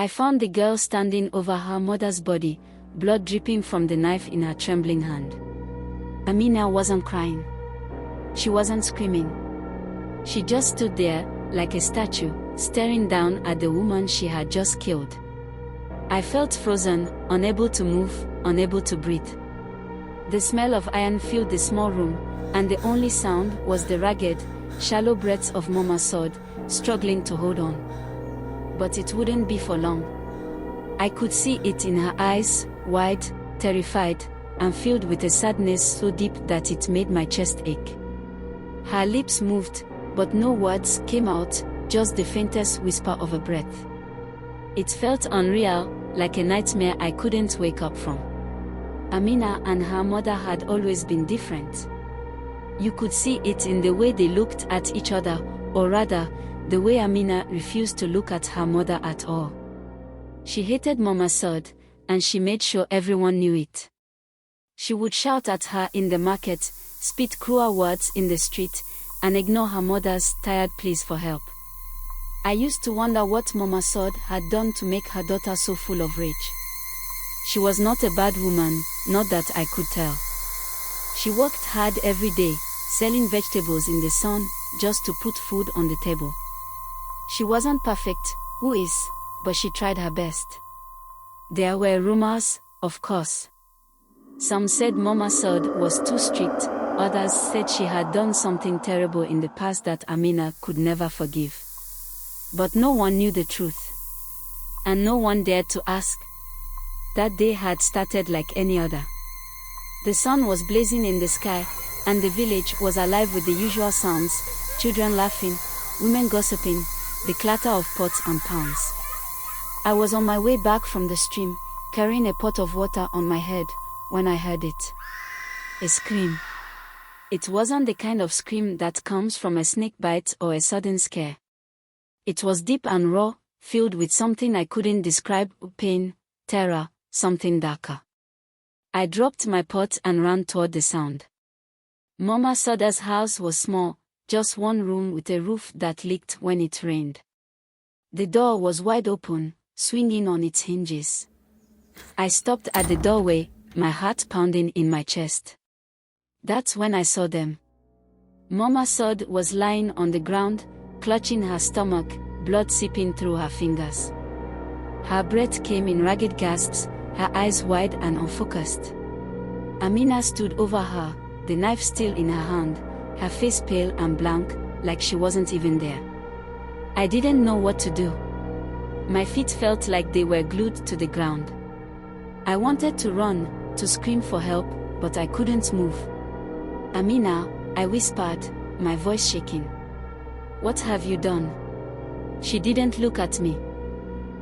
I found the girl standing over her mother's body, blood dripping from the knife in her trembling hand. Amina wasn't crying. She wasn't screaming. She just stood there, like a statue, staring down at the woman she had just killed. I felt frozen, unable to move, unable to breathe. The smell of iron filled the small room, and the only sound was the ragged, shallow breaths of Mama Sod, struggling to hold on. But it wouldn't be for long. I could see it in her eyes, wide, terrified, and filled with a sadness so deep that it made my chest ache. Her lips moved, but no words came out, just the faintest whisper of a breath. It felt unreal, like a nightmare I couldn't wake up from. Amina and her mother had always been different. You could see it in the way they looked at each other, or rather, the way Amina refused to look at her mother at all. She hated Mama Sod, and she made sure everyone knew it. She would shout at her in the market, spit cruel words in the street, and ignore her mother's tired pleas for help. I used to wonder what Mama Sod had done to make her daughter so full of rage. She was not a bad woman, not that I could tell. She worked hard every day, selling vegetables in the sun, just to put food on the table. She wasn't perfect, who is, but she tried her best. There were rumors, of course. Some said Mama Sod was too strict, others said she had done something terrible in the past that Amina could never forgive. But no one knew the truth. And no one dared to ask. That day had started like any other. The sun was blazing in the sky, and the village was alive with the usual sounds, children laughing, women gossiping, the clatter of pots and pans. I was on my way back from the stream, carrying a pot of water on my head, when I heard it. A scream. It wasn't the kind of scream that comes from a snake bite or a sudden scare. It was deep and raw, filled with something I couldn't describe, pain, terror, something darker. I dropped my pot and ran toward the sound. Mama Sod's house was small, just one room with a roof that leaked when it rained. The door was wide open, swinging on its hinges. I stopped at the doorway, my heart pounding in my chest. That's when I saw them. Mama Sod was lying on the ground, clutching her stomach, blood seeping through her fingers. Her breath came in ragged gasps, her eyes wide and unfocused. Amina stood over her, the knife still in her hand, her face pale and blank, like she wasn't even there. I didn't know what to do. My feet felt like they were glued to the ground. I wanted to run, to scream for help, but I couldn't move. Amina, I whispered, my voice shaking. What have you done? She didn't look at me.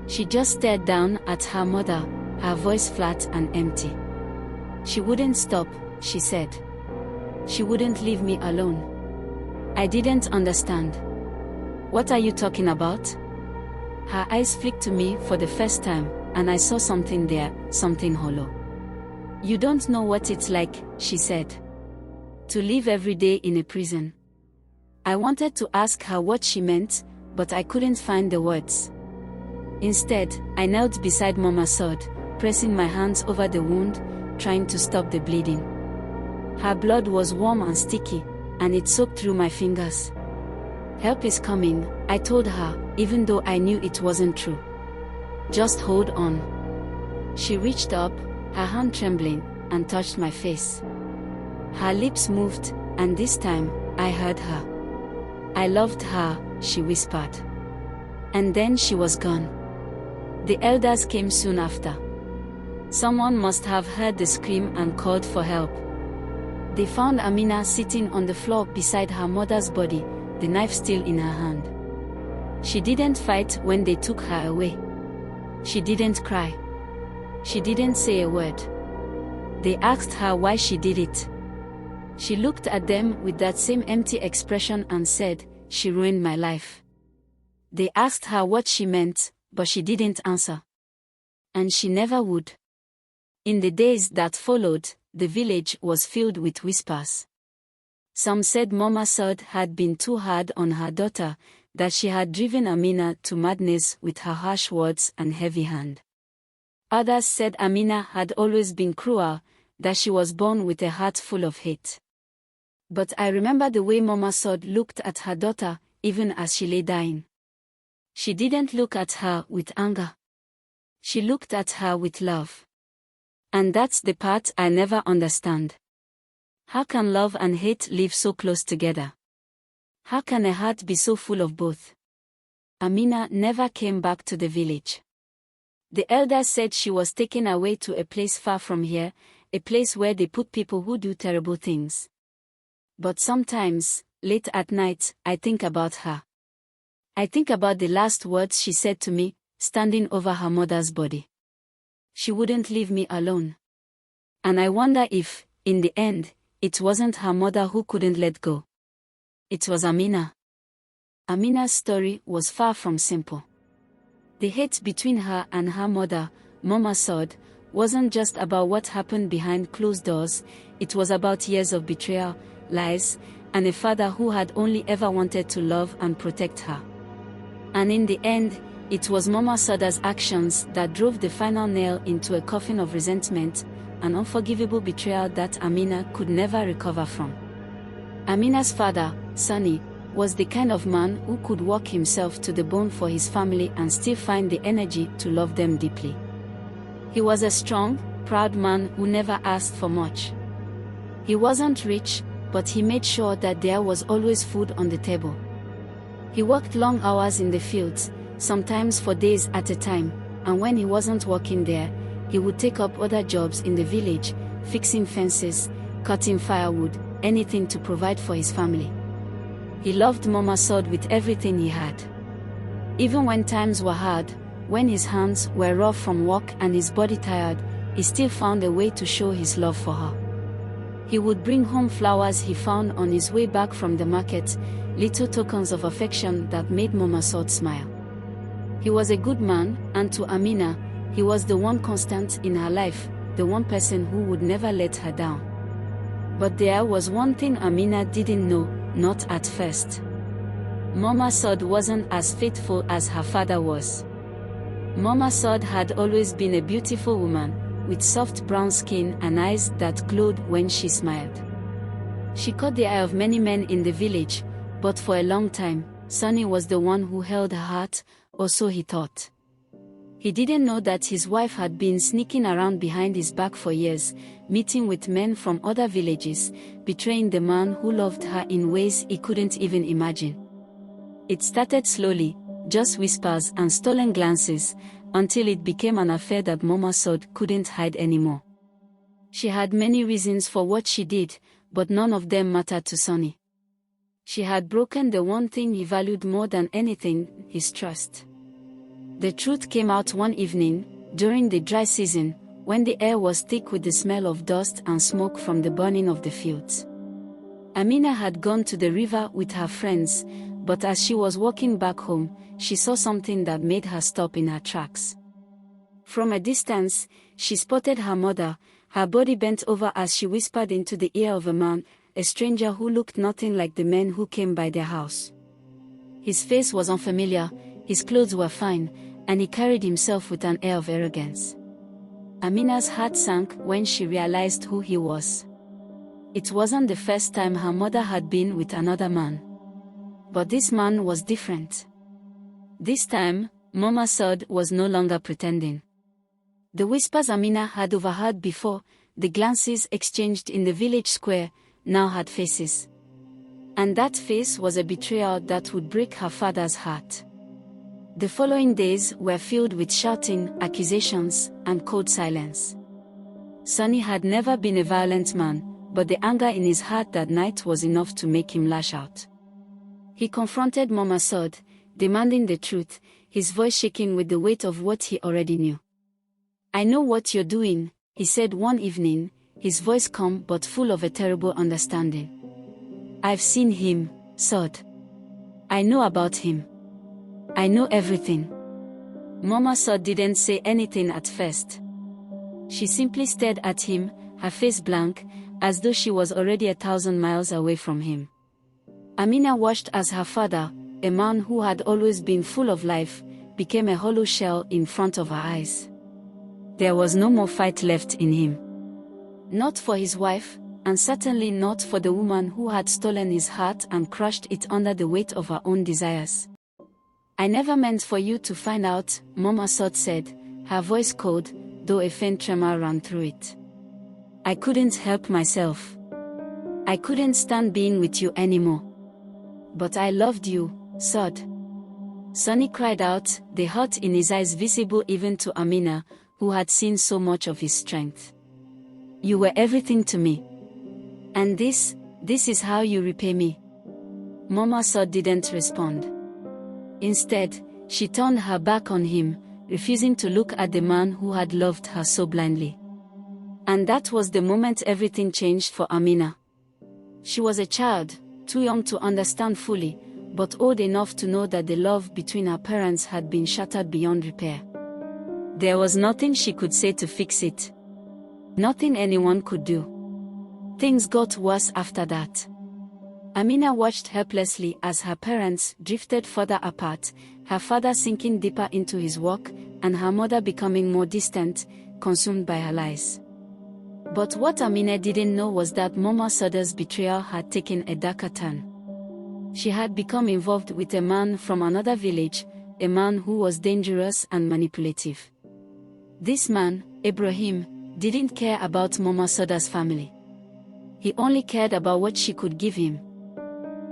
She just stared down at her mother, her voice flat and empty. She wouldn't stop, she said. She wouldn't leave me alone. I didn't understand. What are you talking about? Her eyes flicked to me for the first time, and I saw something there, something hollow. You don't know what it's like, she said. To live every day in a prison. I wanted to ask her what she meant, but I couldn't find the words. Instead, I knelt beside Mama Sod, pressing my hands over the wound, trying to stop the bleeding. Her blood was warm and sticky, and it soaked through my fingers. Help is coming, I told her, even though I knew it wasn't true. Just hold on. She reached up, her hand trembling, and touched my face. Her lips moved, and this time, I heard her. I loved her, she whispered. And then she was gone. The elders came soon after. Someone must have heard the scream and called for help. They found Amina sitting on the floor beside her mother's body, the knife still in her hand. She didn't fight when they took her away. She didn't cry. She didn't say a word. They asked her why she did it. She looked at them with that same empty expression and said, "She ruined my life." They asked her what she meant, but she didn't answer. And she never would. In the days that followed, the village was filled with whispers. Some said Mama Sod had been too hard on her daughter, that she had driven Amina to madness with her harsh words and heavy hand. Others said Amina had always been cruel, that she was born with a heart full of hate. But I remember the way Mama Sod looked at her daughter, even as she lay dying. She didn't look at her with anger. She looked at her with love. And that's the part I never understand. How can love and hate live so close together? How can a heart be so full of both? Amina never came back to the village. The elders said she was taken away to a place far from here, a place where they put people who do terrible things. But sometimes, late at night, I think about her. I think about the last words she said to me, standing over her mother's body. She wouldn't leave me alone. And I wonder if, in the end, it wasn't her mother who couldn't let go. It was Amina. Amina's story was far from simple. The hate between her and her mother, Mama Sod, wasn't just about what happened behind closed doors, it was about years of betrayal, lies, and a father who had only ever wanted to love and protect her. And in the end, it was Mama Sod's actions that drove the final nail into a coffin of resentment, an unforgivable betrayal that Amina could never recover from. Amina's father, Sonny, was the kind of man who could work himself to the bone for his family and still find the energy to love them deeply. He was a strong, proud man who never asked for much. He wasn't rich, but he made sure that there was always food on the table. He worked long hours in the fields, sometimes for days at a time, and when he wasn't working there, he would take up other jobs in the village, fixing fences, cutting firewood, anything to provide for his family. He loved Mama Sod with everything he had. Even when times were hard, when his hands were rough from work and his body tired, he still found a way to show his love for her. He would bring home flowers he found on his way back from the market, little tokens of affection that made Mama Sod smile. He was a good man, and to Amina, he was the one constant in her life, the one person who would never let her down. But there was one thing Amina didn't know, not at first. Mama Sod wasn't as faithful as her father was. Mama Sod had always been a beautiful woman, with soft brown skin and eyes that glowed when she smiled. She caught the eye of many men in the village, but for a long time, Sonny was the one who held her heart, or so he thought. He didn't know that his wife had been sneaking around behind his back for years, meeting with men from other villages, betraying the man who loved her in ways he couldn't even imagine. It started slowly, just whispers and stolen glances, until it became an affair that Mama Sod couldn't hide anymore. She had many reasons for what she did, but none of them mattered to Sonny. She had broken the one thing he valued more than anything, his trust. The truth came out one evening, during the dry season, when the air was thick with the smell of dust and smoke from the burning of the fields. Amina had gone to the river with her friends, but as she was walking back home, she saw something that made her stop in her tracks. From a distance, she spotted her mother, her body bent over as she whispered into the ear of a man, a stranger who looked nothing like the men who came by their house. His face was unfamiliar, his clothes were fine, and he carried himself with an air of arrogance. Amina's heart sank when she realized who he was. It wasn't the first time her mother had been with another man. But this man was different. This time, Mama Sod was no longer pretending. The whispers Amina had overheard before, the glances exchanged in the village square, now had faces. And that face was a betrayal that would break her father's heart. The following days were filled with shouting, accusations, and cold silence. Sonny had never been a violent man, but the anger in his heart that night was enough to make him lash out. He confronted Mama Sod, demanding the truth, his voice shaking with the weight of what he already knew. "I know what you're doing," he said one evening, his voice calm but full of a terrible understanding. "I've seen him, Sod. I know about him. I know everything." Mama Sod didn't say anything at first. She simply stared at him, her face blank, as though she was already 1,000 miles away from him. Amina watched as her father, a man who had always been full of life, became a hollow shell in front of her eyes. There was no more fight left in him. Not for his wife, and certainly not for the woman who had stolen his heart and crushed it under the weight of her own desires. "I never meant for you to find out," Mama Sod said, her voice cold, though a faint tremor ran through it. "I couldn't help myself. I couldn't stand being with you anymore. But I loved you, Sod." Sonny cried out, the hurt in his eyes visible even to Amina, who had seen so much of his strength. "You were everything to me. And this is how you repay me." Mama Sod didn't respond. Instead, she turned her back on him, refusing to look at the man who had loved her so blindly. And that was the moment everything changed for Amina. She was a child, too young to understand fully, but old enough to know that the love between her parents had been shattered beyond repair. There was nothing she could say to fix it. Nothing anyone could do. Things got worse after that. Amina watched helplessly as her parents drifted further apart, her father sinking deeper into his work, and her mother becoming more distant, consumed by her lies. But what Amina didn't know was that Mama Sod's betrayal had taken a darker turn. She had become involved with a man from another village, a man who was dangerous and manipulative. This man, Ibrahim, didn't care about Mama Sod's family. He only cared about what she could give him.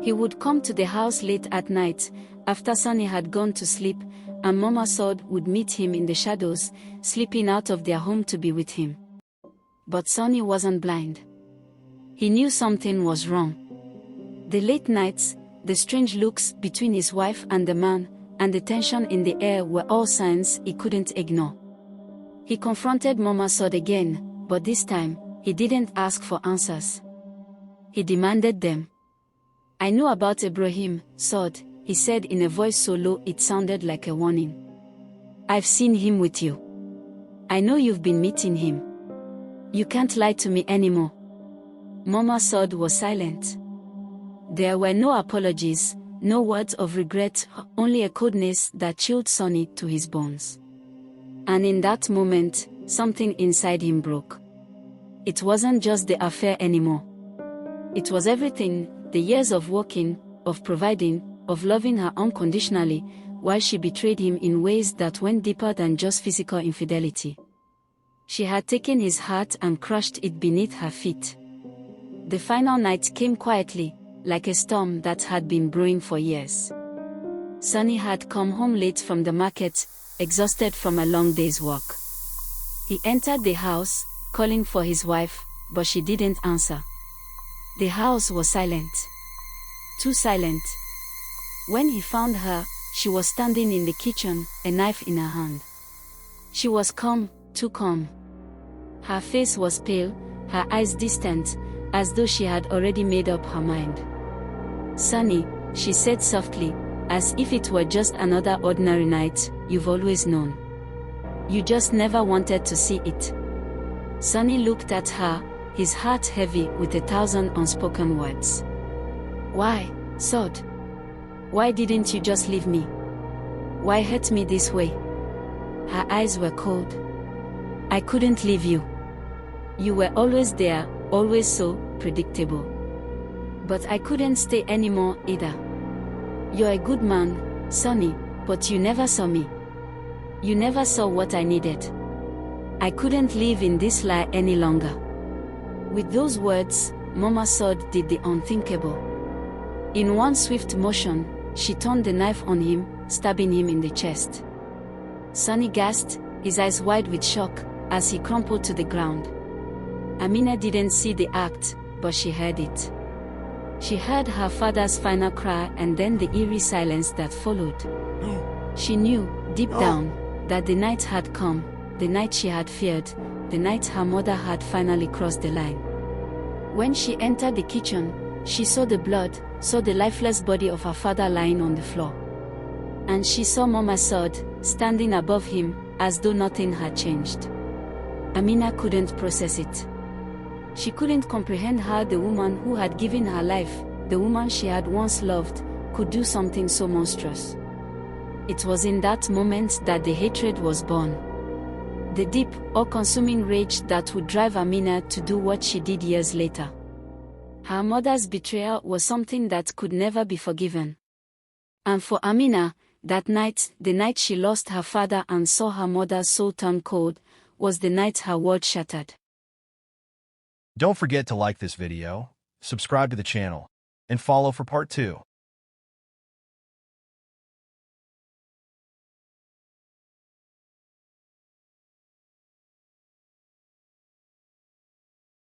He would come to the house late at night, after Sonny had gone to sleep, and Mama Sod would meet him in the shadows, slipping out of their home to be with him. But Sonny wasn't blind. He knew something was wrong. The late nights, the strange looks between his wife and the man, and the tension in the air were all signs he couldn't ignore. He confronted Mama Sod again, but this time, he didn't ask for answers. He demanded them. "I know about Ibrahim, Sod," he said in a voice so low it sounded like a warning. "I've seen him with you. I know you've been meeting him. You can't lie to me anymore." Mama Sod was silent. There were no apologies, no words of regret, only a coldness that chilled Sonny to his bones. And in that moment, something inside him broke. It wasn't just the affair anymore. It was everything, the years of working, of providing, of loving her unconditionally, while she betrayed him in ways that went deeper than just physical infidelity. She had taken his heart and crushed it beneath her feet. The final night came quietly, like a storm that had been brewing for years. Sonny had come home late from the market, exhausted from a long day's work. He entered the house, calling for his wife, but she didn't answer. The house was silent. Too silent. When he found her, she was standing in the kitchen, a knife in her hand. She was calm, too calm. Her face was pale, her eyes distant, as though she had already made up her mind. "Sonny," she said softly, as if it were just another ordinary night, "you've always known. You just never wanted to see it." Sonny looked at her, his heart heavy with 1,000 unspoken words. "Why, Sod? Why didn't you just leave me? Why hurt me this way?" Her eyes were cold. "I couldn't leave you. You were always there, always so predictable. But I couldn't stay anymore either. You're a good man, Sonny, but you never saw me. You never saw what I needed. I couldn't live in this lie any longer." With those words, Mama Sod did the unthinkable. In one swift motion, she turned the knife on him, stabbing him in the chest. Sonny gasped, his eyes wide with shock, as he crumpled to the ground. Amina didn't see the act, but she heard it. She heard her father's final cry and then the eerie silence that followed. She knew, deep down, that the night had come, the night she had feared, the night her mother had finally crossed the line. When she entered the kitchen, she saw the blood, saw the lifeless body of her father lying on the floor. And she saw Mama Sod, standing above him, as though nothing had changed. Amina couldn't process it. She couldn't comprehend how the woman who had given her life, the woman she had once loved, could do something so monstrous. It was in that moment that the hatred was born. The deep, all-consuming rage that would drive Amina to do what she did years later. Her mother's betrayal was something that could never be forgiven. And for Amina, that night, the night she lost her father and saw her mother's soul turn cold, was the night her world shattered. Don't forget to like this video, subscribe to the channel, and follow for part 2.